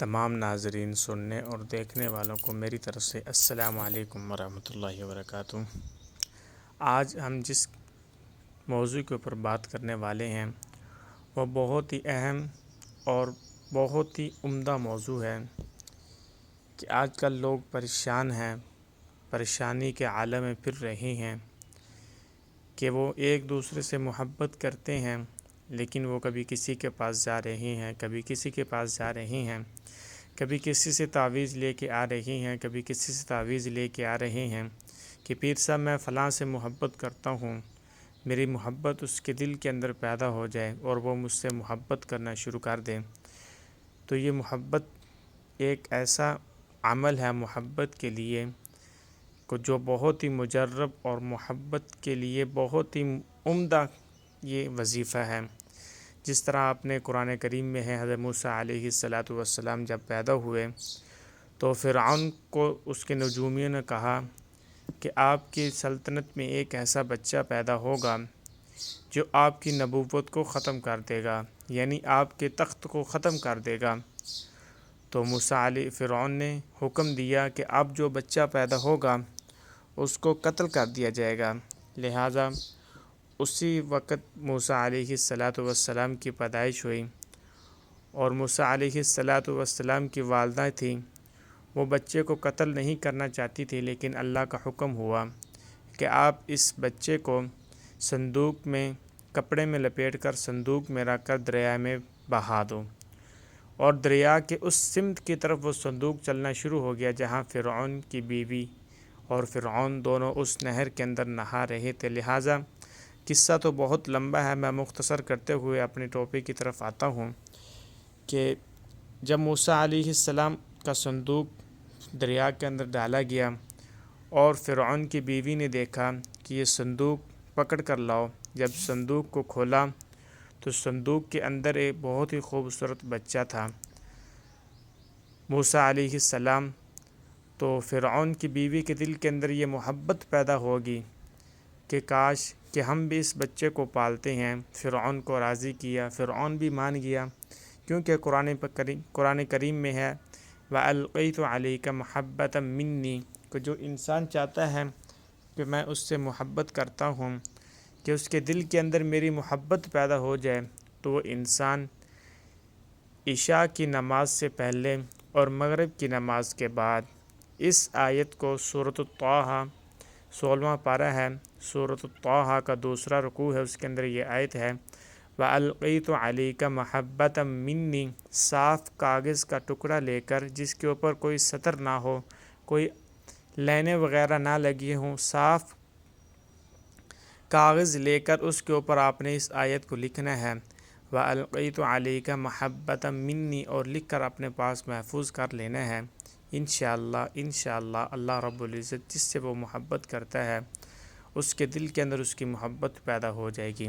تمام ناظرین سننے اور دیکھنے والوں کو میری طرف سے السلام علیکم ورحمۃ اللہ وبرکاتہ۔ آج ہم جس موضوع کے اوپر بات کرنے والے ہیں وہ بہت ہی اہم اور بہت ہی عمدہ موضوع ہے کہ آج کل لوگ پریشان ہیں، پریشانی کے عالم میں پھر رہے ہیں کہ وہ ایک دوسرے سے محبت کرتے ہیں، لیکن وہ کبھی کسی کے پاس جا رہے ہیں، کبھی کسی کے پاس جا رہے ہیں، کبھی کسی سے تعویذ لے کے آ رہے ہیں، کبھی کسی سے تعویذ لے کے آ رہے ہیں کہ پیر صاحب میں فلاں سے محبت کرتا ہوں، میری محبت اس کے دل کے اندر پیدا ہو جائے اور وہ مجھ سے محبت کرنا شروع کر دیں۔ تو یہ محبت ایک ایسا عمل ہے محبت کے لیے جو بہت ہی مجرب اور محبت کے لیے بہت ہی عمدہ یہ وظیفہ ہے۔ جس طرح آپ نے قرآن کریم میں ہے، حضرت موسیٰ علیہ السلام جب پیدا ہوئے تو فرعون کو اس کے نجومیوں نے کہا کہ آپ کی سلطنت میں ایک ایسا بچہ پیدا ہوگا جو آپ کی نبوت کو ختم کر دے گا، یعنی آپ کے تخت کو ختم کر دے گا۔ تو موسیٰ علیہ فرعون نے حکم دیا کہ اب جو بچہ پیدا ہوگا اس کو قتل کر دیا جائے گا۔ لہٰذا اسی وقت موسیٰ علیہ السلام کی پیدائش ہوئی، اور موسیٰ علیہ السلام کی والدہ تھیں، وہ بچے کو قتل نہیں کرنا چاہتی تھی، لیکن اللہ کا حکم ہوا کہ آپ اس بچے کو صندوق میں کپڑے میں لپیٹ کر صندوق میں رکھ کر دریا میں بہا دو، اور دریا کے اس سمت کی طرف وہ صندوق چلنا شروع ہو گیا جہاں فرعون کی بیوی اور فرعون دونوں اس نہر کے اندر نہا رہے تھے۔ لہٰذا قصہ تو بہت لمبا ہے، میں مختصر کرتے ہوئے اپنے ٹاپک کی طرف آتا ہوں کہ جب موسیٰ علیہ السلام کا صندوق دریا کے اندر ڈالا گیا اور فرعون کی بیوی نے دیکھا کہ یہ صندوق پکڑ کر لاؤ، جب صندوق کو کھولا تو صندوق کے اندر ایک بہت ہی خوبصورت بچہ تھا۔ موسیٰ علیہ السلام تو فرعون کی بیوی کے دل کے اندر یہ محبت پیدا ہوگی کہ کاش کہ ہم بھی اس بچے کو پالتے ہیں۔ فرعون کو راضی کیا، فرعون بھی مان گیا، کیونکہ قرآن کریم میں ہے وَأَلْقَيْتُ عَلَيْكَ مَحَبَّةً مِّنِّي، کہ جو انسان چاہتا ہے کہ میں اس سے محبت کرتا ہوں، کہ اس کے دل کے اندر میری محبت پیدا ہو جائے، تو وہ انسان عشاء کی نماز سے پہلے اور مغرب کی نماز کے بعد اس آیت کو سورۃ طٰہٰ 16واں پارہ ہے، سورۃ طٰہٰ کا دوسرا رکوع ہے، اس کے اندر یہ آیت ہے وَأَلْقَيْتُ عَلَيْكَ مَحَبَّةً مِّنِّي، صاف کاغذ کا ٹکڑا لے کر جس کے اوپر کوئی سطر نہ ہو، کوئی لائنیں وغیرہ نہ لگی ہوں، صاف کاغذ لے کر اس کے اوپر آپ نے اس آیت کو لکھنا ہے وَأَلْقَيْتُ عَلَيْكَ مَحَبَّةً مِّنِّي، اور لکھ کر اپنے پاس محفوظ کر لینا ہے۔ انشاءاللہ اللہ رب العزت جس سے وہ محبت کرتا ہے اس کے دل کے اندر اس کی محبت پیدا ہو جائے گی۔